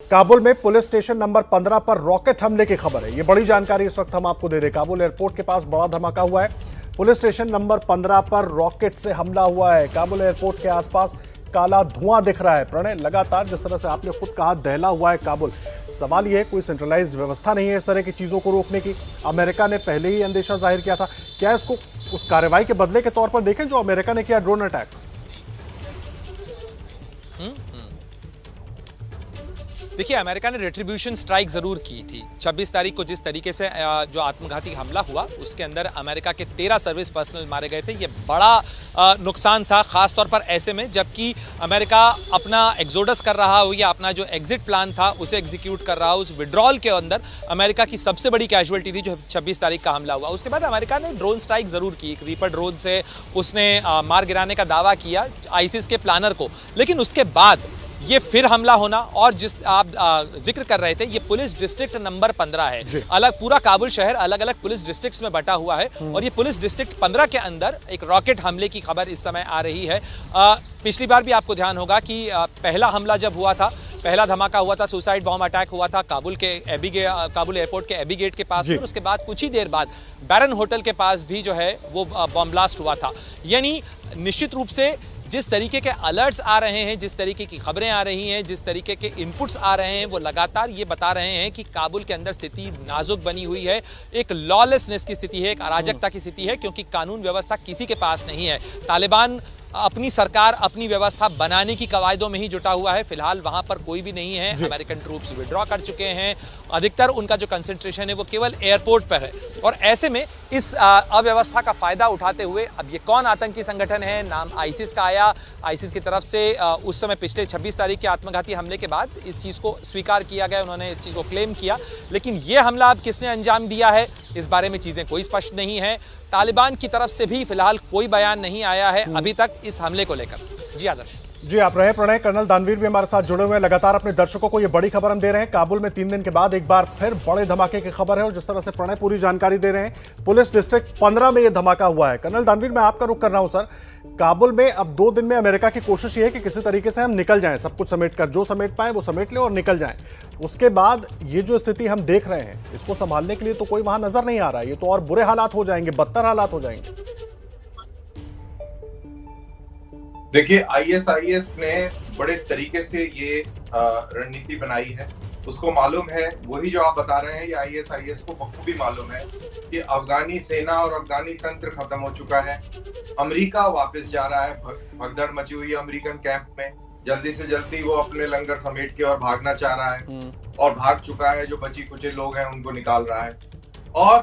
काबुल में police station number 15 पर rocket हमले की खबर है। ये बड़ी जानकारी इस वक्त हम आपको दे दें। काबुल एयरपोर्ट के पास बड़ा धमाका हुआ है। पुलिस स्टेशन नंबर 15 पर रॉकेट से हमला हुआ है। काबुल एयरपोर्ट के आसपास काला धुआं दिख रहा है। प्रणय, लगातार जिस तरह से आपने खुद कहा दहला हुआ है काबुल। सवाल यह है, कोई सेंट्रलाइज्ड व्यवस्था नहीं है इस तरह की चीजों को रोकने की। अमेरिका ने पहले ही अंदेशा जाहिर किया था। क्या इसको उस कार्रवाई के बदले के तौर पर देखें जो अमेरिका ने किया, ड्रोन अटैक? देखिए, अमेरिका ने रिट्रीब्यूशन स्ट्राइक जरूर की थी। 26 तारीख को जिस तरीके से जो आत्मघाती हमला हुआ उसके अंदर अमेरिका के 13 सर्विस पर्सनल मारे गए थे। ये बड़ा नुकसान था, खासतौर पर ऐसे में जबकि अमेरिका अपना एक्सोडस कर रहा हो या अपना जो एग्जिट प्लान था उसे एग्जीक्यूट कर रहा हो। उस विड्रॉल के अंदर अमेरिका की सबसे बड़ी कैजुअलिटी थी जो 26 तारीख का हमला हुआ। उसके बाद अमेरिका ने ड्रोन स्ट्राइक जरूर की। रीपर ड्रोन से उसने मार गिराने का दावा किया आईसिस के प्लानर को, लेकिन उसके बाद ये फिर हमला होना। और जिस आप जिक्र कर रहे थे, ये पुलिस डिस्ट्रिक्ट नंबर 15 है। अलग पूरा काबुल शहर अलग अलग पुलिस डिस्ट्रिक्ट्स में बटा हुआ है और ये पुलिस डिस्ट्रिक्ट 15 के अंदर एक रॉकेट हमले की खबर इस समय आ रही है। पिछली बार भी आपको ध्यान होगा कि पहला हमला जब हुआ था, पहला धमाका हुआ था, सुसाइड बॉम्ब अटैक हुआ था काबुल एयरपोर्ट के एबी गेट के पास। और उसके बाद कुछ ही देर बाद बैरन होटल के पास भी जो है वो बॉम्ब ब्लास्ट हुआ था। यानी निश्चित रूप से जिस तरीके के अलर्ट्स आ रहे हैं, जिस तरीके की खबरें आ रही हैं, जिस तरीके के इनपुट्स आ रहे हैं, वो लगातार ये बता रहे हैं कि काबुल के अंदर स्थिति नाजुक बनी हुई है। एक लॉलेसनेस की स्थिति है, एक अराजकता की स्थिति है, क्योंकि कानून व्यवस्था किसी के पास नहीं है। तालिबान अपनी सरकार, अपनी व्यवस्था बनाने की कवायदों में ही जुटा हुआ है। फिलहाल वहां पर कोई भी नहीं है। अमेरिकन ट्रूप्स विड्रॉ कर चुके हैं। अधिकतर उनका जो कंसंट्रेशन है वो केवल एयरपोर्ट पर है। और ऐसे में इस अव्यवस्था का फायदा उठाते हुए अब ये कौन आतंकी संगठन है, नाम आईसिस का आया। आईसिस की तरफ से उस समय पिछले 26 तारीख के आत्मघाती हमले के बाद इस चीज को स्वीकार किया गया, उन्होंने इस चीज को क्लेम किया। लेकिन ये हमला अब किसने अंजाम दिया है, इस बारे में चीजें कोई स्पष्ट नहीं है। तालिबान की तरफ से भी फिलहाल कोई बयान नहीं आया है अभी तक इस हमले को लेकर। जी आदर्श। जी, आप रहे प्रणय। कर्नल दानवीर भी हमारे साथ जुड़े हुए हैं। लगातार अपने दर्शकों को ये बड़ी खबर हम दे रहे हैं। काबुल में 3 दिन के बाद एक बार फिर बड़े धमाके की खबर है और जिस तरह से प्रणय पूरी जानकारी दे रहे हैं, पुलिस डिस्ट्रिक्ट 15 में यह धमाका हुआ है। कर्नल दानवीर, मैं आपका रुख कर रहा हूं सर। काबुल में अब 2 दिन में अमेरिका की कोशिश ये है कि किसी तरीके से हम निकल जाएं, सब कुछ समेट कर, जो समेट पाए वो समेट ले और निकल जाएं। उसके बाद ये जो स्थिति हम देख रहे हैं, इसको संभालने के लिए तो कोई वहां नजर नहीं आ रहा है। ये तो और बुरे हालात हो जाएंगे, बदतर हालात हो जाएंगे। देखिए, आईएसआईएस ने बड़े तरीके से ये रणनीति बनाई है। उसको मालूम है, वही जो आप बता रहे हैं, ये आईएसआईएस को बखूबी मालूम है कि अफगानी सेना और अफगानी तंत्र खत्म हो चुका है। अमेरिका वापस जा रहा है, भगदड़ मची हुई है अमेरिकन कैंप में। जल्दी से जल्दी वो अपने लंगर समेट के और भागना चाह रहा है और भाग चुका है। जो बची कुचे लोग हैं उनको निकाल रहा है और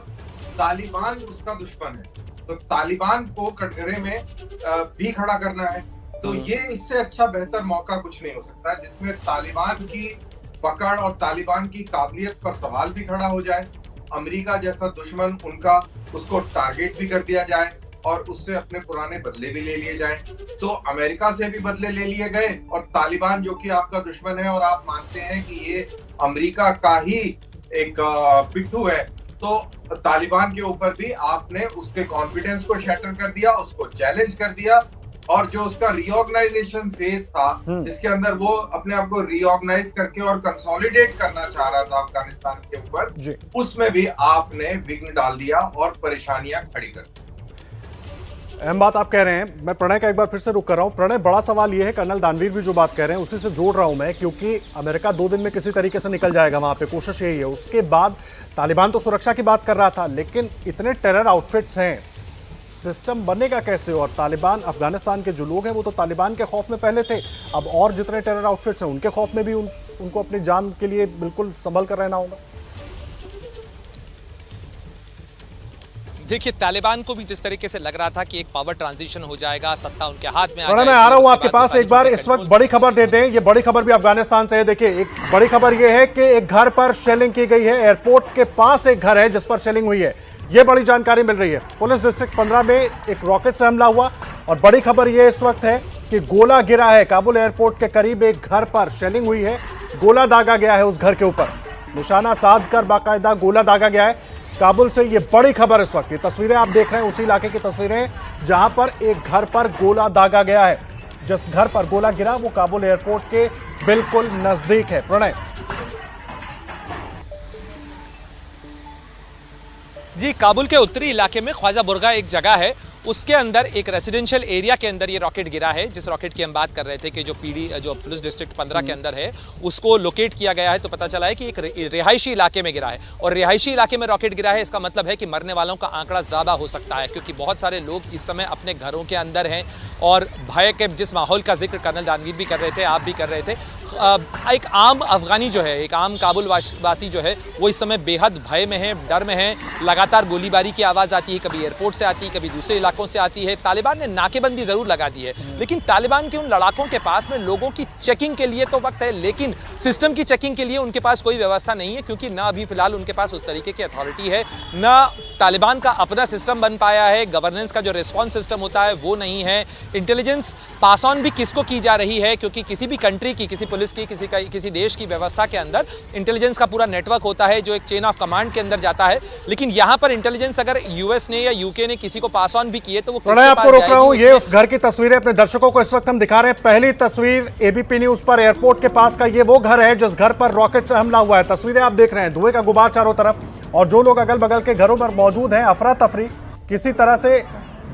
तालिबान उसका दुश्मन है, तो तालिबान को कटघरे में भी खड़ा करना है। तो ये इससे अच्छा बेहतर मौका कुछ नहीं हो सकता जिसमें तालिबान की पकड़ और तालिबान की काबिलियत पर सवाल भी खड़ा हो जाए। अमेरिका जैसा दुश्मन उनका, उसको टारगेट भी कर दिया जाए और उससे अपने पुराने बदले भी ले लिए जाएं। तो अमेरिका से भी बदले ले लिए गए और तालिबान जो कि आपका दुश्मन है और आप मानते हैं कि ये अमेरिका का ही एक पिट्ठू है, तो तालिबान के ऊपर भी आपने उसके कॉन्फिडेंस को शैटर कर दिया, उसको चैलेंज कर दिया। और जो उसका रीऑर्गेनाइजेशन फेज था, जिसके अंदर वो अपने आप को रीऑर्गेनाइज करके और कंसोलिडेट करना चाह रहा था अफगानिस्तान के ऊपर, उसमें भी आपने विघ्न डाल दिया और परेशानियां खड़ी कर दी। अहम बात आप कह रहे हैं। मैं प्रणय का एक बार फिर से रुक कर रहा हूं। प्रणय, बड़ा सवाल यह है, कर्नल दानवीर भी जो बात कह रहे हैं उसी से जोड़ रहा हूं मैं, क्योंकि अमेरिका 2 दिन में किसी तरीके से निकल जाएगा वहां पे, कोशिश यही है। उसके बाद तालिबान तो सुरक्षा की बात कर रहा था, लेकिन इतने टेरर आउटफिट्स हैं, सिस्टम बनेगा कैसे? और तालिबान, अफगानिस्तान के जो लोग हैं वो तो तालिबान के खौफ में पहले थे, अब और जितने टेरर आउटफिट्स हैं उनके खौफ में भी उनको अपनी जान के लिए बिल्कुल संभल कर रहना होगा। देखिए, तालिबान को भी जिस तरीके से लग रहा था कि एक पावर ट्रांजिशन हो जाएगा, सत्ता उनके हाथ में आ जाएगी। मैं आ रहा हूं आपके पास एक बार, इस वक्त बड़ी खबर दे दें। ये बड़ी खबर भी अफगानिस्तान से है। देखिए, एक बड़ी खबर ये है कि एक घर पर शेलिंग की गई है। एयरपोर्ट के पास एक घर है जिस पर शेलिंग हुई है, ये बड़ी जानकारी मिल रही है। पुलिस डिस्ट्रिक्ट 15 में एक रॉकेट से हमला हुआ और बड़ी खबर ये इस वक्त है कि गोला गिरा है। काबुल एयरपोर्ट के करीब एक घर पर शेलिंग हुई है, गोला दागा गया है उस घर के ऊपर, निशाना साध कर बाकायदा गोला दागा गया है। काबुल से ये बड़ी खबर इस वक्त। ये तस्वीरें आप देख रहे हैं उसी इलाके की तस्वीरें जहां पर एक घर पर गोला दागा गया है। जिस घर पर गोला गिरा वो काबुल एयरपोर्ट के बिल्कुल नजदीक है। प्रणय। जी, काबुल के उत्तरी इलाके में ख्वाजा बुर्गा एक जगह है, उसके अंदर एक रेसिडेंशियल एरिया के अंदर ये रॉकेट गिरा है। जिस रॉकेट की हम बात कर रहे थे कि जो पुलिस डिस्ट्रिक्ट 15 के अंदर है, उसको लोकेट किया गया है, तो पता चला है कि एक रिहायशी इलाके में गिरा है। और रिहायशी इलाके में रॉकेट गिरा है, इसका मतलब है कि मरने वालों का आंकड़ा ज़्यादा हो सकता है, क्योंकि बहुत सारे लोग इस समय अपने घरों के अंदर हैं और भय के जिस माहौल का जिक्र कर्नल दानवीर भी कर रहे थे, आप भी कर रहे थे, एक आम अफगानी जो है, एक आम काबुल वासी जो है, वो इस समय बेहद भय में है, डर में है। लगातार गोलीबारी की आवाज़ आती है, कभी एयरपोर्ट से आती है, कभी दूसरे इलाकों से आती है। तालिबान ने नाकेबंदी ज़रूर लगा दी है, लेकिन तालिबान के उन लड़ाकों के पास में लोगों की चेकिंग के लिए तो वक्त है, लेकिन सिस्टम की चेकिंग के लिए उनके पास कोई व्यवस्था नहीं है, क्योंकि ना अभी फिलहाल उनके पास उस तरीके की अथॉरिटी है, ना तालिबान का अपना सिस्टम बन पाया है। गवर्नेंस का जो रिस्पॉन्स सिस्टम होता है वो नहीं है। इंटेलिजेंस पास ऑन भी किसको की जा रही है, क्योंकि किसी भी कंट्री की, किसी पुलिस की, किसी देश की व्यवस्था के अंदर इंटेलिजेंस का पूरा नेटवर्क होता है जो एक चेन ऑफ कमांड के अंदर जाता है। लेकिन यहां पर इंटेलिजेंस अगर यूएस ने या यूके ने किसी को पास ऑन भी किए तो वो प्रणय, आपको रोक रहा हूं, ये उस घर की तस्वीरें अपने दर्शकों को इस वक्त हम दिखा रहे हैं। पहली तस्वीर एबीपी न्यूज पर एयरपोर्ट के पास का, ये वो घर है जिस घर पर रॉकेट से हमला हुआ है। तस्वीरें आप देख रहे हैं, धुएं का गुबार चारों तरफ, और जो लोग अगल बगल के घरों पर मौजूद हैं अफरा तफरी, किसी तरह से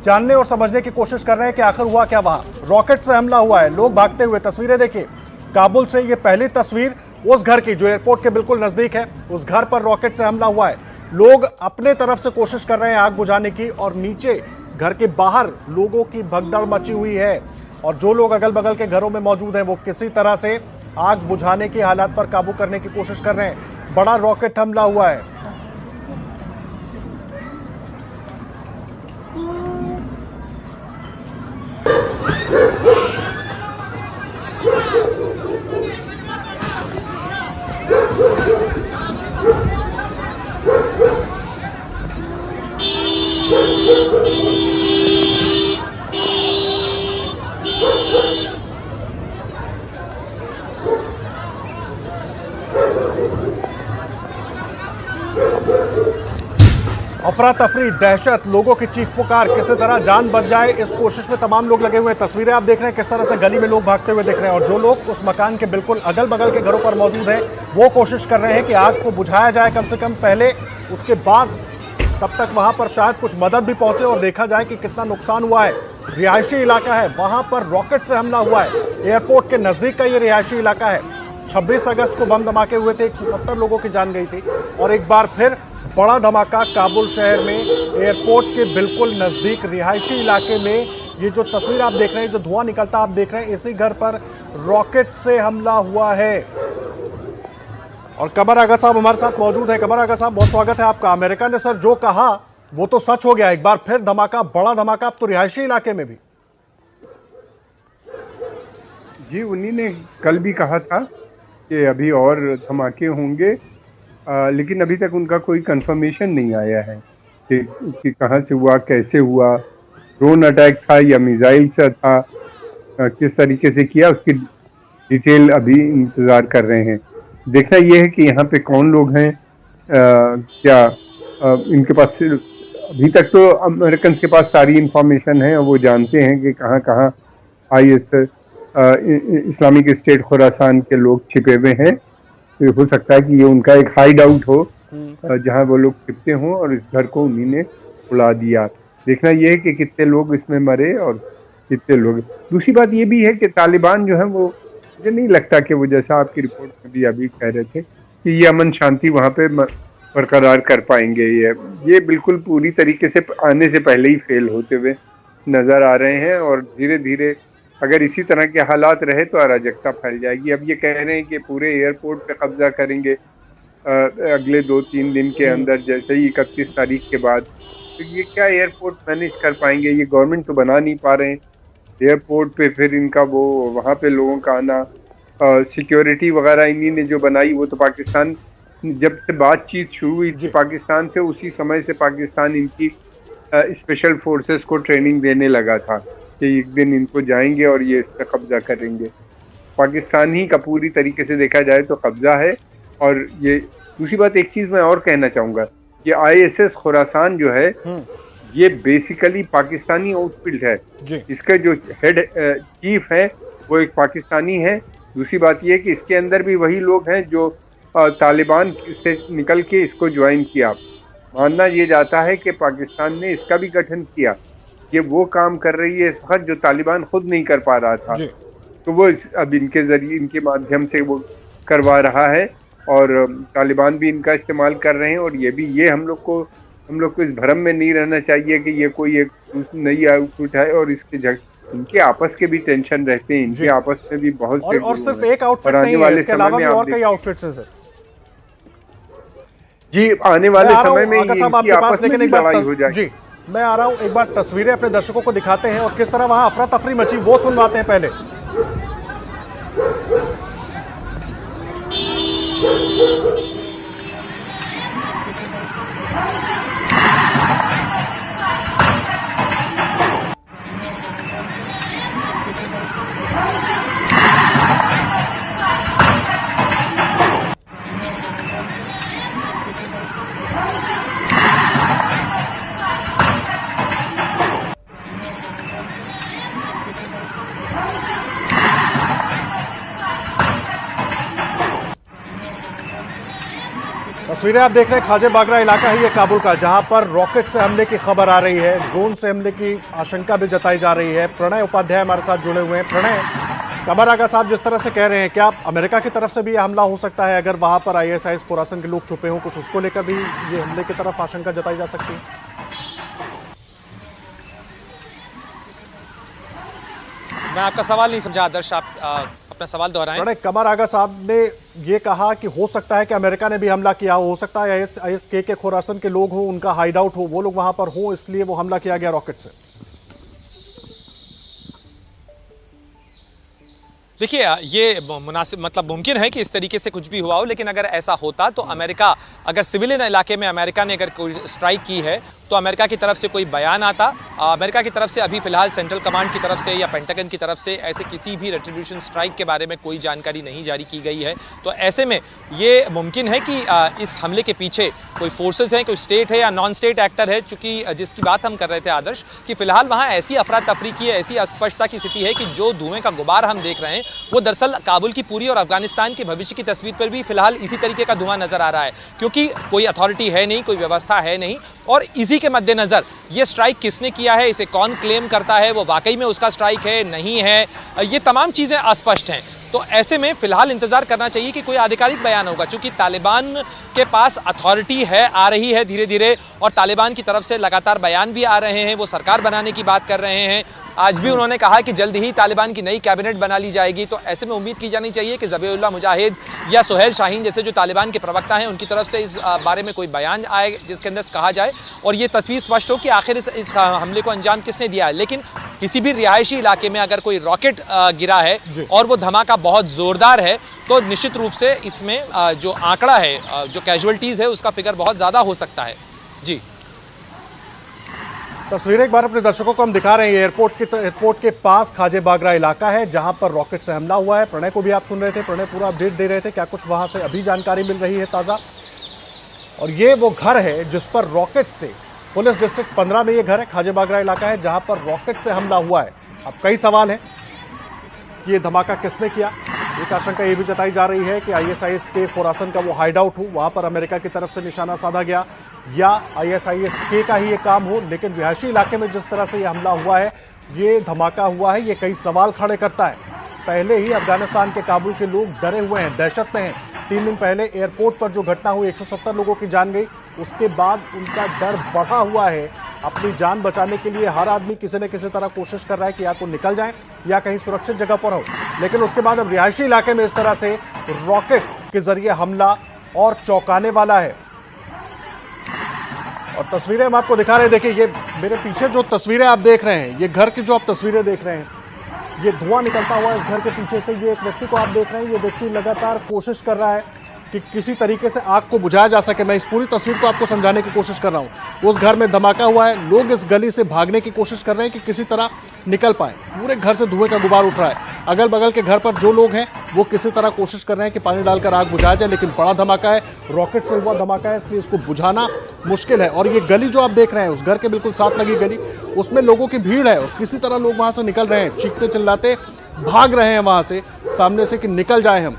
जानने और समझने की कोशिश कर रहे हैं कि आखिर हुआ क्या। वहां रॉकेट से हमला हुआ है, लोग भागते हुए। तस्वीरें देखिए काबुल से, ये पहली तस्वीर उस घर की जो एयरपोर्ट के बिल्कुल नजदीक है, उस घर पर रॉकेट से हमला हुआ है। लोग अपने तरफ से कोशिश कर रहे हैं आग बुझाने की, और नीचे घर के बाहर लोगों की भगदड़ मची हुई है, और जो लोग अगल बगल के घरों में मौजूद हैं वो किसी तरह से आग बुझाने की हालात पर काबू करने की कोशिश कर रहे हैं। बड़ा रॉकेट हमला हुआ है। अफरा तफरी, दहशत, लोगों की चीख पुकार, किसी तरह जान बच जाए इस कोशिश में तमाम लोग लगे हुए हैं। तस्वीरें आप देख रहे हैं किस तरह से गली में लोग भागते हुए दिख रहे हैं, और जो लोग उस मकान के बिल्कुल अगल बगल के घरों पर मौजूद हैं वो कोशिश कर रहे हैं कि आग को बुझाया जाए कम से कम पहले, उसके बाद तब तक वहां पर शायद कुछ मदद भी पहुंचे और देखा जाए कि कितना नुकसान हुआ है। रिहायशी इलाका है, वहां पर रॉकेट से हमला हुआ है। एयरपोर्ट के नजदीक का ये रिहायशी इलाका है। 26 अगस्त को बम धमाके हुए थे, 170 लोगों की जान गई थी, और एक बार फिर बड़ा धमाका काबुल शहर में एयरपोर्ट के बिल्कुल नजदीक रिहायशी इलाके में। ये जो तस्वीर आप देख रहे हैं, जो धुआं निकलता आप देख रहे हैं, इसी घर पर रॉकेट से हमला हुआ है। और कमर आगा साहब हमारे साथ मौजूद है। कमर आगा साहब, बहुत स्वागत है आपका। अमेरिका ने सर जो कहा वो तो सच हो गया, एक बार फिर धमाका, बड़ा धमाका, अब तो रिहायशी इलाके में भी। जी, उन्हीं ने कल भी कहा था कि अभी और धमाके होंगे, लेकिन अभी तक उनका कोई कंफर्मेशन नहीं आया है कि कहाँ से हुआ, कैसे हुआ, ड्रोन अटैक था या मिसाइल से था, किस तरीके से किया, उसकी डिटेल अभी इंतज़ार कर रहे हैं। देखना यह है कि यहाँ पे कौन लोग हैं, क्या इनके पास, अभी तक तो अमेरिकन के पास सारी इंफॉर्मेशन है और वो जानते हैं कि कहाँ कहाँ IS इस्लामिक स्टेट खुरासान के लोग छिपे हुए हैं। तो हो सकता है कि ये उनका एक हाइड आउट हो जहां वो लोग छिपते हों, और इस घर को उन्हीं ने उड़ा दिया। देखना ये है कि कितने लोग इसमें मरे और कितने लोग। दूसरी बात ये भी है कि तालिबान जो है वो, मुझे नहीं लगता कि वो, जैसा आपकी रिपोर्ट में भी अभी कह रहे थे, कि ये अमन शांति वहाँ पे बरकरार कर पाएंगे। ये बिल्कुल पूरी तरीके से आने से पहले ही फेल होते हुए नज़र आ रहे हैं, और धीरे धीरे अगर इसी तरह के हालात रहे तो अराजकता फैल जाएगी। अब ये कह रहे हैं कि पूरे एयरपोर्ट पे कब्जा करेंगे अगले 2-3 दिन के अंदर, जैसे ही 31 तारीख के बाद। तो ये क्या एयरपोर्ट मैनेज कर पाएंगे? ये गवर्नमेंट तो बना नहीं पा रहे हैं एयरपोर्ट पे, फिर इनका वो वहाँ पे लोगों का आना, सिक्योरिटी वगैरह इन्हीं ने जो बनाई, वो तो पाकिस्तान, जब से बातचीत शुरू हुई थी पाकिस्तान से, उसी समय से पाकिस्तान इनकी स्पेशल फोर्सेस को ट्रेनिंग देने लगा था कि एक दिन इनको जाएंगे और ये इस पर कब्जा करेंगे। पाकिस्तान ही का पूरी तरीके से देखा जाए तो कब्जा है। और ये दूसरी बात, एक चीज़ मैं और कहना चाहूँगा, ये ISS खुरासान जो है, ये बेसिकली पाकिस्तानी आउटफिट है। इसका जो हेड चीफ है वो एक पाकिस्तानी है। दूसरी बात ये है कि इसके अंदर भी वही लोग हैं जो तालिबान से निकल के इसको ज्वाइन किया। मानना ये जाता है कि पाकिस्तान ने इसका भी गठन किया। ये वो काम कर रही है इस वक्त जो तालिबान खुद नहीं कर पा रहा था, तो वो अब इनके जरिए, इनके माध्यम से वो करवा रहा है और तालिबान भी इनका इस्तेमाल कर रहे हैं। और ये हम लोग को इस भ्रम में नहीं रहना चाहिए कि ये कोई एक नई आउटफिट है और इनके आपस के भी टेंशन रहते हैं, इनके आपस में भी बहुत से और सिर्फ एक आउटफिट नहीं है, इसके अलावा भी और कई आउटफिट्स हैं सर। जी, आने वाले समय में आपके पास, लेकिन एक बार जी मैं आ रहा हूं, एक बार तस्वीरें अपने दर्शकों को दिखाते हैं और किस तरह वहां अफरा तफरी मची वो सुनवाते हैं पहले। तस्वीरें आप देख रहे हैं खाजे बागरा इलाका है ये काबुल का, जहां पर रॉकेट से हमले की खबर आ रही है, ड्रोन से हमले की आशंका भी जताई जा रही है। प्रणय उपाध्याय हमारे साथ जुड़े हुए हैं। प्रणय, कमर आगा साहब जिस तरह से कह रहे हैं, क्या अमेरिका की तरफ से भी यह हमला हो सकता है? अगर वहां पर ISIS खोरासन के लोग छुपे हों, कुछ उसको लेकर भी ये हमले की तरफ आशंका जताई जा सकती है? मैं आपका सवाल नहीं समझा आदर्श, आप अपना सवाल दोहराएं। कमर आगा साहब ने ये कहा कि हो सकता है कि अमेरिका ने भी हमला किया हो सकता है ISIS के खोरासन के लोग हों, उनका हाइड आउट हो, वो लोग वहां पर हों, इसलिए वो हमला किया गया रॉकेट से। देखिए, ये मुनासिब मतलब मुमकिन है कि इस तरीके से कुछ भी हुआ हो, लेकिन अगर ऐसा होता तो अमेरिका, अगर सिविलियन इलाके में अमेरिका ने अगर कोई स्ट्राइक की है तो अमेरिका की तरफ से कोई बयान आता। अमेरिका की तरफ से अभी फिलहाल सेंट्रल कमांड की तरफ से या पेंटागन की तरफ से ऐसे किसी भी रेट्रिब्यूशन स्ट्राइक के बारे में कोई जानकारी नहीं जारी की गई है। तो ऐसे में ये मुमकिन है कि इस हमले के पीछे कोई फोर्सेज हैं, कोई स्टेट है या नॉन स्टेट एक्टर है, चूंकि जिसकी बात हम कर रहे थे आदर्श, कि फिलहाल वहाँ ऐसी अफरा तफरी की है, ऐसी अस्पष्टता की स्थिति है कि जो धुएं का गुबार हम देख रहे हैं वो दरअसल काबुल की पूरी और अफगानिस्तान के भविष्य की तस्वीर पर भी फिलहाल इसी तरीके का धुआं नजर आ रहा है, क्योंकि कोई अथॉरिटी है नहीं, कोई व्यवस्था है नहीं। और इसी के मद्देनजर ये स्ट्राइक किसने किया है, इसे कौन क्लेम करता है, वो वाकई में उसका स्ट्राइक है नहीं है, ये तमाम चीजें अस्पष्ट हैं। तो ऐसे में फिलहाल इंतजार करना चाहिए कि कोई आधिकारिक बयान होगा, क्योंकि तालिबान के पास अथॉरिटी है, आ रही है धीरे धीरे, और तालिबान की तरफ से लगातार बयान भी आ रहे हैं, वो सरकार बनाने की बात कर रहे हैं। आज भी उन्होंने कहा कि जल्द ही तालिबान की नई कैबिनेट बना ली जाएगी। तो ऐसे में उम्मीद की जानी चाहिए कि ज़बीहुल्लाह मुजाहिद या सुहेल शाहीन जैसे जो तालिबान के प्रवक्ता हैं उनकी तरफ से इस बारे में कोई बयान आए जिसके अंदर कहा जाए और ये तस्वीर स्पष्ट हो कि आखिर इस हमले को अंजाम किसने दिया है। लेकिन किसी भी रिहायशी इलाके में अगर कोई रॉकेट गिरा है और वो धमाका बहुत ज़ोरदार है तो निश्चित रूप से इसमें जो आंकड़ा है, जो कैजुअलिटीज़ है, उसका फिगर बहुत ज़्यादा हो सकता है। जी, तस्वीरें एक बार अपने दर्शकों को हम दिखा रहे हैं। एयरपोर्ट के पास खाजे बागरा इलाका है जहां पर रॉकेट से हमला हुआ है। प्रणय को भी आप सुन रहे थे, प्रणय पूरा अपडेट दे रहे थे, क्या कुछ वहां से अभी जानकारी मिल रही है ताज़ा। और ये वो घर है जिस पर रॉकेट से, पुलिस डिस्ट्रिक्ट 15 में ये घर है, खाजे बागरा इलाका है जहां पर रॉकेट से हमला हुआ है। अब कई सवाल हैं कि ये धमाका किसने किया। एक आशंका ये भी जताई जा रही है कि ISIS के खोरासन का वो हाइड आउट हो, वहां पर अमेरिका की तरफ से निशाना साधा गया, या ISIS के का ही ये काम हो। लेकिन रिहायशी इलाके में जिस तरह से ये हमला हुआ है, ये धमाका हुआ है, ये कई सवाल खड़े करता है। पहले ही अफगानिस्तान के काबुल के लोग डरे हुए हैं, दहशत में हैं। 3 दिन पहले एयरपोर्ट पर जो घटना हुई, 170 लोगों की जान गई, उसके बाद उनका डर बढ़ा हुआ है। अपनी जान बचाने के लिए हर आदमी किसी न किसी तरह कोशिश कर रहा है कि या तो निकल जाए या कहीं सुरक्षित जगह पर हो। लेकिन उसके बाद अब रिहायशी इलाके में इस तरह से रॉकेट के जरिए हमला और चौंकाने वाला है। और तस्वीरें हम आपको दिखा रहे हैं, देखिए ये मेरे पीछे जो तस्वीरें आप देख रहे हैं, ये घर की जो आप तस्वीरें देख रहे हैं, ये धुआं निकलता हुआ इस घर के पीछे से। ये एक व्यक्ति को आप देख रहे हैं, ये व्यक्ति लगातार कोशिश कर रहा है कि किसी तरीके से आग को बुझाया जा सके। मैं इस पूरी तस्वीर को आपको समझाने की कोशिश कर रहा हूँ। उस घर में धमाका हुआ है, लोग इस गली से भागने की कोशिश कर रहे हैं कि किसी तरह निकल पाए। पूरे घर से धुएं का गुबार उठ रहा है। अगल बगल के घर पर जो लोग हैं वो किसी तरह कोशिश कर रहे हैं कि पानी डालकर आग बुझाया जाए, लेकिन बड़ा धमाका है, रॉकेट से हुआ धमाका है, इसलिए इसको बुझाना मुश्किल है। और ये गली जो आप देख रहे हैं, उस घर के बिल्कुल साथ लगी गली, उसमें लोगों की भीड़ है और किसी तरह लोग वहाँ से निकल रहे हैं, चीखते चिल्लाते भाग रहे हैं वहाँ से, सामने से कि निकल जाए हम।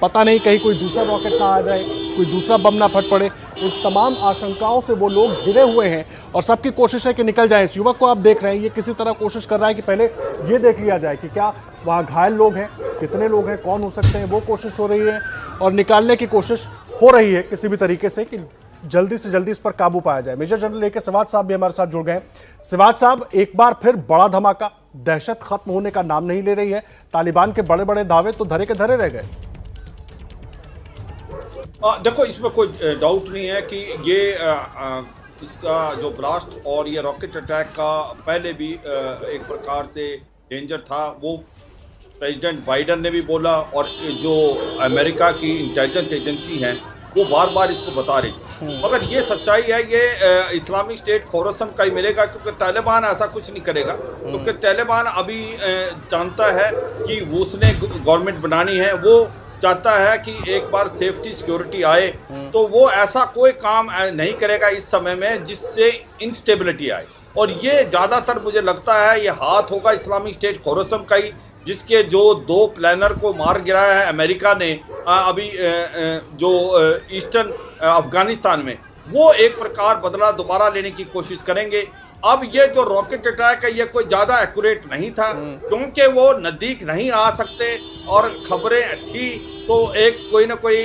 पता नहीं कहीं कोई दूसरा रॉकेट ना आ जाए, कोई दूसरा बम ना फट पड़े। इन तमाम आशंकाओं से वो लोग घिरे हुए हैं और सबकी कोशिश है कि निकल जाए। इस युवक को आप देख रहे हैं, ये किसी तरह कोशिश कर रहा है कि पहले ये देख लिया जाए कि क्या वहाँ घायल लोग हैं, कितने लोग हैं, कौन हो सकते हैं, वो कोशिश हो रही है और निकालने की कोशिश हो रही है किसी भी तरीके से कि जल्दी से जल्दी इस पर काबू पाया जाए। मेजर जनरल ए के सिवाज साहब भी हमारे साथ जुड़ गए। सिवाज साहब, एक बार फिर बड़ा धमाका, दहशत खत्म होने का नाम नहीं ले रही है। तालिबान के बड़े बड़े दावे तो धरे के धरे रह गए। देखो, इसमें कोई डाउट नहीं है कि ये इसका जो ब्लास्ट और ये रॉकेट अटैक का पहले भी एक प्रकार से डेंजर था। वो प्रेसिडेंट बाइडन ने भी बोला और जो अमेरिका की इंटेलिजेंस एजेंसी है वो बार बार इसको बता रही थी। मगर ये सच्चाई है, ये इस्लामिक स्टेट खोरासन का ही मिलेगा, क्योंकि तालिबान ऐसा कुछ नहीं करेगा। क्योंकि तालिबान अभी जानता है कि उसने गवर्नमेंट बनानी है, वो चाहता है कि एक बार सेफ्टी सिक्योरिटी आए, तो वो ऐसा कोई काम नहीं करेगा इस समय में जिससे इंस्टेबिलिटी आए। और ये ज़्यादातर मुझे लगता है ये हाथ होगा इस्लामिक स्टेट खोरासन का ही, जिसके जो 2 प्लानर को मार गिराया है अमेरिका ने अभी जो ईस्टर्न अफगानिस्तान में, वो एक प्रकार बदला दोबारा लेने की कोशिश करेंगे। अब ये जो रॉकेट अटैक है ये कोई ज़्यादा एक्यूरेट नहीं था, क्योंकि वो नज़दीक नहीं आ सकते और खबरें थी तो एक कोई ना कोई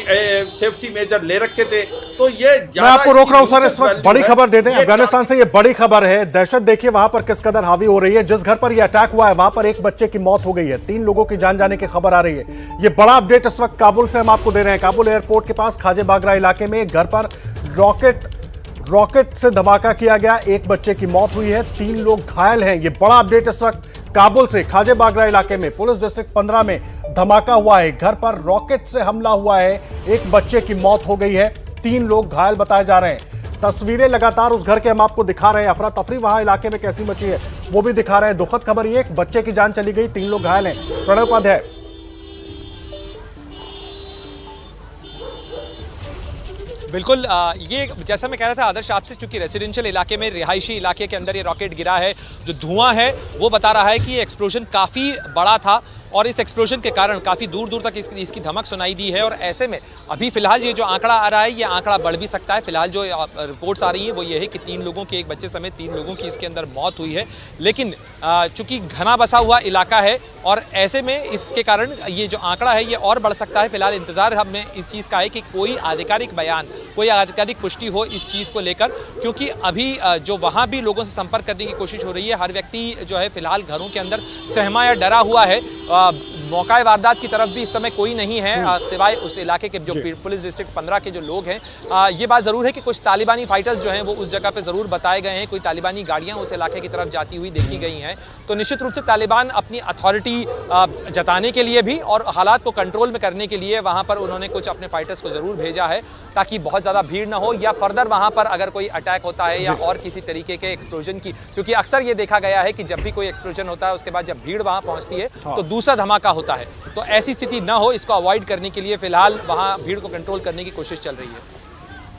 सेफ्टी मेजर ले रखे थे। तो ये मैं आपको रोक रहा हूं सर, इस वक्त बड़ी खबर दे दें अफगानिस्तान से। ये बड़ी खबर है, दहशत देखिए वहां पर किस कदर हावी हो रही है। जिस घर पर यह अटैक हुआ है वहां पर एक बच्चे की मौत हो गई है, 3 लोगों की जान जाने की खबर आ रही है। ये बड़ा अपडेट इस वक्त काबुल से हम आपको दे रहे हैं। काबुल एयरपोर्ट के पास खाजे बागरा इलाके में एक घर पर रॉकेट से धमाका किया गया, एक बच्चे की मौत हुई है, 3 लोग घायल हैं। ये बड़ा अपडेट इस वक्त काबुल से खाजे बागरा इलाके में पुलिस डिस्ट्रिक्ट 15 में धमाका हुआ है। घर पर रॉकेट से हमला हुआ है, एक बच्चे की मौत हो गई है, 3 लोग घायल बताए जा रहे हैं। तस्वीरें लगातार उस घर के हम आपको दिखा रहे हैं। अफरा तफरी वहां इलाके में कैसी मची है वो भी दिखा रहे हैं। दुखद खबर ये, एक बच्चे की जान चली गई, 3 लोग घायल हैं। प्रणय उपाध्याय, बिल्कुल, ये जैसा मैं कह रहा था आदर्श आपसे, चूंकि रेसिडेंशियल इलाके में, रिहायशी इलाके के अंदर ये रॉकेट गिरा है, जो धुआं है वो बता रहा है कि ये एक्सप्लोजन काफ़ी बड़ा था और इस एक्सप्लोजन के कारण काफ़ी दूर दूर तक इसकी धमक सुनाई दी है। और ऐसे में अभी फिलहाल ये जो आंकड़ा आ रहा है ये आंकड़ा बढ़ भी सकता है। फिलहाल जो रिपोर्ट्स आ रही हैं वो ये है कि 3 लोगों की, एक बच्चे समेत 3 लोगों की इसके अंदर मौत हुई है। लेकिन चूंकि घना बसा हुआ इलाका है और ऐसे में इसके कारण ये जो आंकड़ा है ये और बढ़ सकता है। फिलहाल इंतजार हमें इस चीज़ का है कि कोई आधिकारिक बयान, कोई आधिकारिक पुष्टि हो इस चीज़ को लेकर, क्योंकि अभी जो वहाँ भी लोगों से संपर्क करने की कोशिश हो रही है। हर व्यक्ति जो है फिलहाल घरों के अंदर सहमा या डरा हुआ है। मौका वारदात की तरफ भी इस समय कोई नहीं है सिवाय उस इलाके के जो पुलिस डिस्ट्रिक्ट 15 के जो लोग हैं। ये बात ज़रूर है कि कुछ तालिबानी फाइटर्स जो हैं वो उस जगह पे ज़रूर बताए गए हैं, कोई तालिबानी गाड़ियां उस इलाके की तरफ जाती हुई देखी गई हैं। तो निश्चित रूप से तालिबान अपनी अथॉरिटी जताने के लिए भी और हालात को कंट्रोल में करने के लिए वहाँ पर उन्होंने कुछ अपने फाइटर्स को ज़रूर भेजा है, ताकि बहुत ज़्यादा भीड़ ना हो या फर्दर वहाँ पर अगर कोई अटैक होता है या और किसी तरीके के एक्सप्लोजन की, क्योंकि अक्सर ये देखा गया है कि जब भी कोई एक्सप्लोजन होता है उसके बाद जब भीड़ वहाँ पहुँचती है तो दूसरा धमाका होता है। तो ऐसी स्थिति ना हो, इसको अवॉइड करने के लिए फिलहाल वहाँ भीड़ को कंट्रोल करने की कोशिश चल रही है।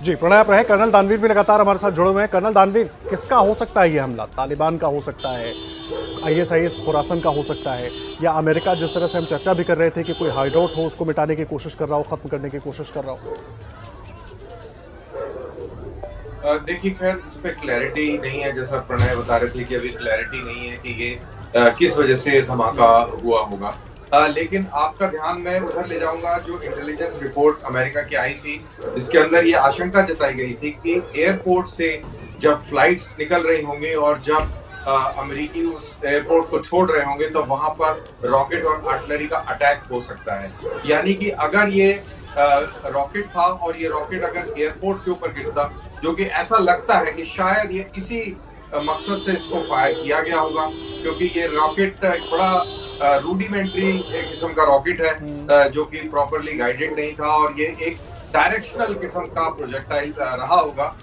जी, प्रणय आप रहे। कर्नल दानवीर भी लगातार हमारे साथ जुड़े हुए हैं। कर्नल दानवीर, किसका हो सकता है ये हमला? तालिबान का हो सकता है, ISIS खुरासन का हो सकता है, या अमेरिका जिस तरह से हम चर्चा भी कर रहे थे कि कोई हाइडआउट हो उसको मिटाने की कोशिश कर रहा हो, खत्म करने की कोशिश कर रहा हो? देखिए, खैर इस पे क्लैरिटी नहीं है। जैसा प्रणय बता रहे थे कि अभी क्लैरिटी नहीं है कि ये किस वजह से धमाका हुआ होगा। लेकिन आपका ध्यान मैं उधर ले जाऊंगा जो इंटेलिजेंस रिपोर्ट अमेरिका की आई थी, जिसके अंदर ये आशंका जताई गई थी कि एयरपोर्ट से जब फ्लाइट्स निकल रही होंगी और जब अमेरिकी उस एयरपोर्ट को छोड़ रहे होंगे तो वहां पर रॉकेट और आर्टिलरी का अटैक हो सकता है। यानी कि अगर ये रॉकेट था और ये रॉकेट अगर एयरपोर्ट के ऊपर गिरता, जो कि ऐसा लगता है कि शायद ये इसी मकसद से इसको फायर किया गया होगा, क्योंकि ये रॉकेट बड़ा रूडिमेंट्री किस्म का रॉकेट है जो कि प्रॉपर्ली गाइडेड नहीं था और ये एक डायरेक्शनल किस्म का प्रोजेक्टाइल रहा होगा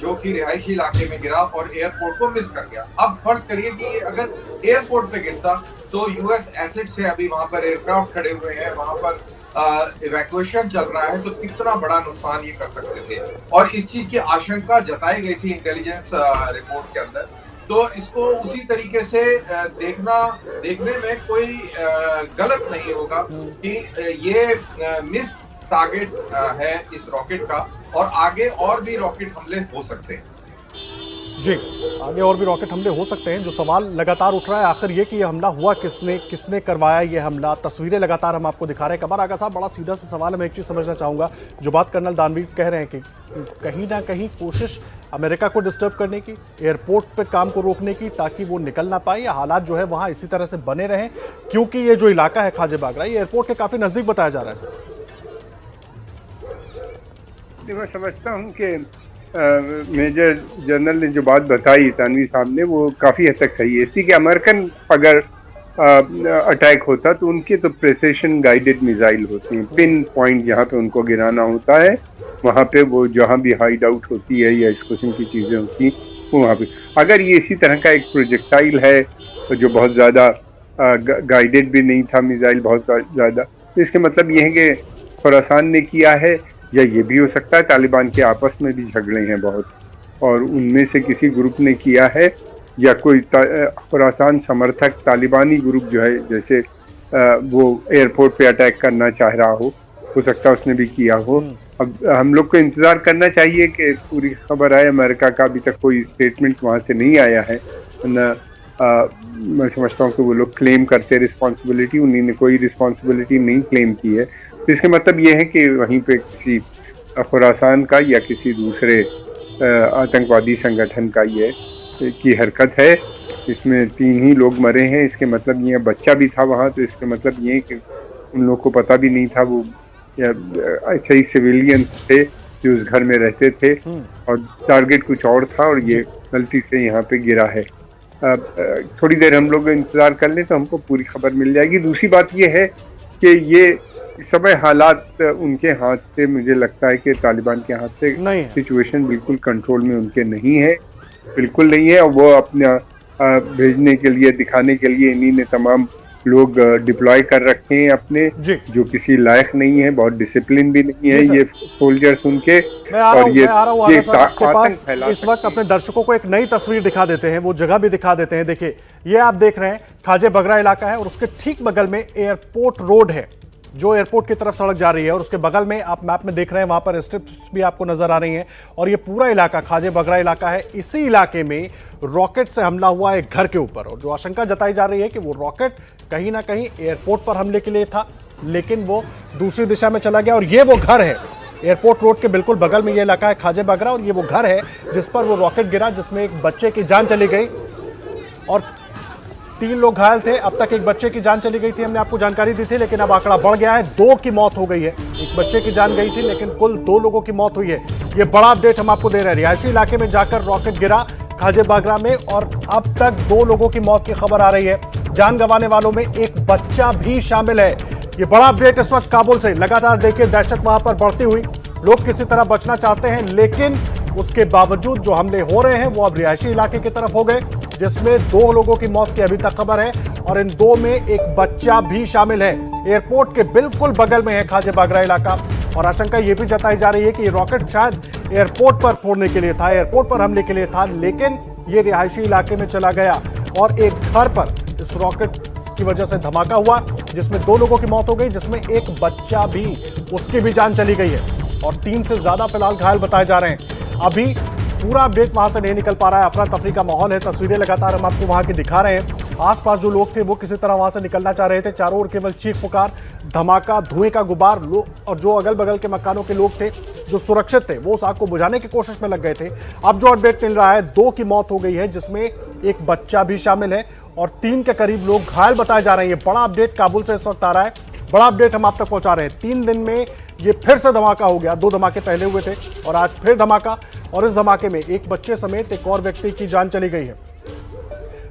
जो कि रिहायशी इलाके में गिरा और एयरपोर्ट को मिस कर गया। अब फर्ज करिए कि अगर एयरपोर्ट पे गिरता तो यूएस एसेट से अभी वहां पर एयरक्राफ्ट खड़े हुए हैं, वहां पर इवैक्यूएशन चल रहा है, तो कितना बड़ा नुकसान ये कर सकते थे। और इस चीज की आशंका जताई गई थी इंटेलिजेंस रिपोर्ट के अंदर तो इसको उसी तरीके से देखने में कोई गलत नहीं होगा कि ये मिस टारगेट है इस रॉकेट का, और आगे और भी रॉकेट हमले हो सकते हैं। जी, आगे और भी रॉकेट हमले हो सकते हैं। जो सवाल लगातार उठ रहा है आखिर ये कि ये हमला हुआ किसने करवाया ये हमला। तस्वीरें लगातार हम आपको दिखा रहे हैं। कमर आगा साहब, बड़ा सीधा सा सवाल है, मैं एक चीज़ समझना चाहूँगा। जो बात कर्नल दानवीर कह रहे हैं कि कहीं ना कहीं कोशिश अमेरिका को डिस्टर्ब करने की, एयरपोर्ट पे काम को रोकने की, ताकि वो निकल ना पाए, या हालात जो है वहाँ इसी तरह से बने रहें, क्योंकि ये जो इलाका है खाजे बागरा, ये एयरपोर्ट के काफ़ी नज़दीक बताया जा रहा है सर। मैं समझता हूँ कि मेजर जनरल ने जो बात बताई तानवी साहब ने, वो काफ़ी हद तक सही है। इसी के अमेरिकन अगर अटैक होता तो उनके तो प्रिसिशन गाइडेड मिसाइल होते हैं, पिन पॉइंट जहाँ पे उनको गिराना होता है वहाँ पे, वो जहाँ भी हाइड आउट होती है या इस किस्म की चीज़ें होती वो वहाँ पे। अगर ये इसी तरह का एक प्रोजेक्टाइल है जो बहुत ज़्यादा गाइडेड भी नहीं था, मिसाइल बहुत ज़्यादा, तो इसके मतलब ये है कि खुरासान ने किया है, या ये भी हो सकता है तालिबान के आपस में भी झगड़े हैं बहुत, और उनमें से किसी ग्रुप ने किया है, या कोई खुरासान समर्थक तालिबानी ग्रुप जो है, जैसे वो एयरपोर्ट पे अटैक करना चाह रहा हो सकता है उसने भी किया हो। अब हम लोग को इंतज़ार करना चाहिए कि पूरी खबर आए। अमेरिका का अभी तक कोई स्टेटमेंट वहाँ से नहीं आया है, मैं समझता हूँ कि वो लोग क्लेम करते रिस्पॉन्सिबिलिटी, उन्होंने कोई रिस्पॉन्सिबिलिटी नहीं क्लेम की है। तो इसका मतलब ये है कि वहीं पे किसी खुरासान का या किसी दूसरे आतंकवादी संगठन का ये की हरकत है। इसमें 3 ही लोग मरे हैं, इसके मतलब ये बच्चा भी था वहाँ, तो इसका मतलब ये कि उन लोग को पता भी नहीं था, वो ऐसे ही सिविलियंस थे जो उस घर में रहते थे, और टारगेट कुछ और था, और ये गलती से यहाँ पे गिरा है। थोड़ी देर हम लोग इंतज़ार कर लें तो हमको पूरी खबर मिल जाएगी। दूसरी बात ये है कि ये इस समय हालात उनके हाथ से, मुझे लगता है कि तालिबान के हाथ से सिचुएशन बिल्कुल कंट्रोल में उनके नहीं है, बिल्कुल नहीं है। और वो अपना भेजने के लिए, दिखाने के लिए इन्हीं ने तमाम लोग डिप्लॉय कर रखे हैं अपने, जो किसी लायक नहीं है, बहुत डिसिप्लिन भी नहीं है ये सोल्जर्स उनके। और ये आपके पास इस वक्त अपने दर्शकों को एक नई तस्वीर दिखा देते हैं, वो जगह भी दिखा देते हैं। देखिए, ये आप देख रहे हैं खाजे बगरा इलाका है, और उसके ठीक बगल में एयरपोर्ट रोड है जो एयरपोर्ट की तरफ सड़क जा रही है, और उसके बगल में आप मैप में देख रहे हैं वहां पर स्ट्रिप्स भी आपको नजर आ रही हैं, और ये पूरा इलाका खाजे बगरा इलाका है। इसी इलाके में रॉकेट से हमला हुआ एक घर के ऊपर, और जो आशंका जताई जा रही है कि वो रॉकेट कहीं ना कहीं एयरपोर्ट पर हमले के लिए था, लेकिन वो दूसरी दिशा में चला गया। और ये वो घर है, एयरपोर्ट रोड के बिल्कुल बगल में ये इलाका है खाजे बगरा, और ये वो घर है जिस पर वो रॉकेट गिरा, जिसमें एक बच्चे की जान चली गई और 3 लोग घायल थे। अब तक एक बच्चे की जान चली गई थी, हमने आपको जानकारी दी थी, लेकिन अब आंकड़ा बढ़ गया है, 2 की मौत हो गई है। एक बच्चे की जान गई थी, लेकिन कुल 2 लोगों की मौत हुई है। ये बड़ा अपडेट हम आपको दे रहे हैं। रिहायशी इलाके में जाकर रॉकेट गिरा खाजे बागरा में, और अब तक 2 लोगों की मौत की खबर आ रही है। जान गंवाने वालों में एक बच्चा भी शामिल है। ये बड़ा अपडेट इस वक्त काबुल से। लगातार देखिए दहशत वहां पर बढ़ती हुई, लोग किसी तरह बचना चाहते हैं, लेकिन उसके बावजूद जो हमले हो रहे हैं वो अब रिहायशी इलाके की तरफ हो गए, जिसमें 2 लोगों की मौत की अभी तक खबर है, और इन 2 में एक बच्चा भी शामिल है। एयरपोर्ट के बिल्कुल बगल में है खाजे बागरा इलाका, और आशंका ये भी जताई जा रही है कि ये रॉकेट शायद एयरपोर्ट पर फोड़ने के लिए था, एयरपोर्ट पर हमले के लिए था, लेकिन ये रिहायशी इलाके में चला गया, और एक घर पर इस रॉकेट की वजह से धमाका हुआ, जिसमें 2 लोगों की मौत हो गई, जिसमें एक बच्चा भी, उसकी भी जान चली गई है, और 3 से ज्यादा फिलहाल घायल बताए जा रहे हैं। अभी पूरा अपडेट वहां से नहीं निकल पा रहा है, अफरा तफरी का माहौल है। तस्वीरें लगातार हम आपको वहां की दिखा रहे हैं। आसपास जो लोग थे वो किसी तरह वहां से निकलना चाह रहे थे, चारों ओर केवल चीख पुकार, धमाका, धुएं का गुबार, और जो अगल बगल के मकानों के लोग थे जो सुरक्षित थे वो उस आग को बुझाने की कोशिश में लग गए थे। अब जो अपडेट मिल रहा है, 2 की मौत हो गई है, जिसमें एक बच्चा भी शामिल है, और 3 के करीब लोग घायल बताए जा रहे हैं। ये बड़ा अपडेट काबुल से इस वक्त आ रहा है, बड़ा अपडेट हम आप तक पहुंचा रहे हैं। 3 दिन में ये फिर से धमाका हो गया, 2 धमाके पहले हुए थे और आज फिर धमाका, और इस धमाके में एक बच्चे समेत एक और व्यक्ति की जान चली गई है।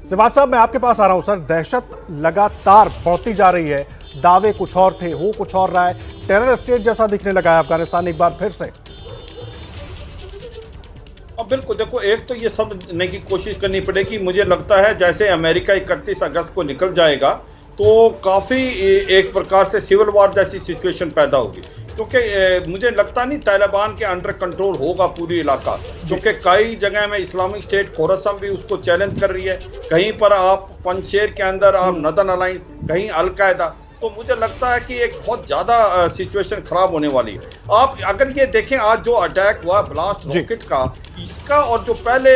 सिवाज साहब, मैं आपके पास आ रहा हूं सर। दहशत लगातार बढ़ती जा रही है, दावे कुछ और थे, हो कुछ और रहा है, टेरर स्टेट जैसा दिखने लगा है अफगानिस्तान एक बार फिर से। अब बिल्कुल देखो, एक तो ये समझने की कोशिश करनी पड़ेगी, मुझे लगता है जैसे अमेरिका 31 अगस्त को निकल जाएगा तो काफ़ी एक प्रकार से सिविल वॉर जैसी सिचुएशन पैदा होगी, क्योंकि मुझे लगता नहीं तालिबान के अंडर कंट्रोल होगा पूरी इलाका, क्योंकि कई जगह में इस्लामिक स्टेट खोरसम भी उसको चैलेंज कर रही है, कहीं पर आप पंजशेर के अंदर आप नदन अलायंस, कहीं अलकायदा। तो मुझे लगता है कि एक बहुत ज़्यादा सिचुएशन खराब होने वाली है। आप अगर ये देखें आज जो अटैक हुआ ब्लास्ट रॉकेट का, इसका और जो पहले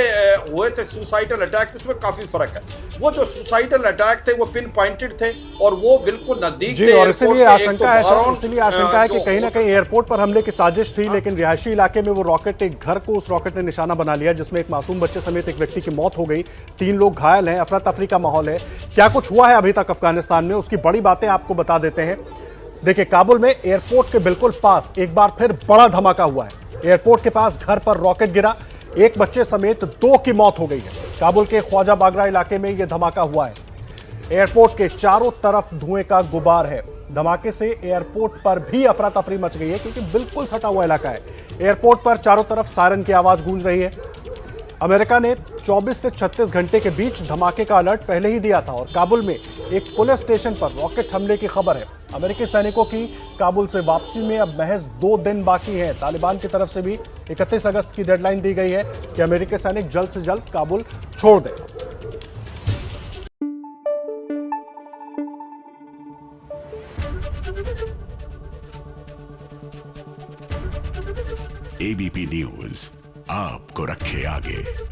हुए थे सुसाइडल अटैक, उसमें काफ़ी फ़र्क है। वो जो सुसाइडल अटैक थे वो पिन पॉइंटेड थे और वो बिल्कुल नज़दीक थे। और इसलिए आशंका है कि कहीं ना कहीं एयरपोर्ट पर हमले की साजिश थी, लेकिन रिहायशी इलाके में वो रॉकेट, एक घर को उस रॉकेट ने निशाना बना लिया, जिसमें एक मासूम बच्चे समेत एक व्यक्ति की मौत हो गई, 3 लोग घायल हैं, अफरा तफरी का माहौल है। क्या कुछ हुआ है अभी तक अफगानिस्तान में, उसकी बड़ी बातें आपको बता देते हैं। देखिए, काबुल में एयरपोर्ट के बिल्कुल पास एक बार फिर बड़ा धमाका हुआ है। एयरपोर्ट के पास घर पर रॉकेट गिरा, एक बच्चे समेत 2 की मौत हो गई है। काबुल के ख्वाजा बागरा इलाके में यह धमाका हुआ है। एयरपोर्ट के चारों तरफ धुएं का गुबार है। धमाके से एयरपोर्ट पर भी अफरा तफरी मच गई है, क्योंकि बिल्कुल सटा हुआ इलाका है। एयरपोर्ट पर चारों तरफ सायरन की आवाज गूंज रही है। अमेरिका ने 24 से 36 घंटे के बीच धमाके का अलर्ट पहले ही दिया था और काबुल में एक पुलिस स्टेशन पर रॉकेट हमले की खबर है। अमेरिकी सैनिकों की काबुल से वापसी में अब महज 2 दिन बाकी हैं। तालिबान की तरफ से भी 31 अगस्त की डेडलाइन दी गई है कि अमेरिकी सैनिक जल्द से जल्द काबुल छोड़ दें। एबीपी न्यूज आपको रखे आगे।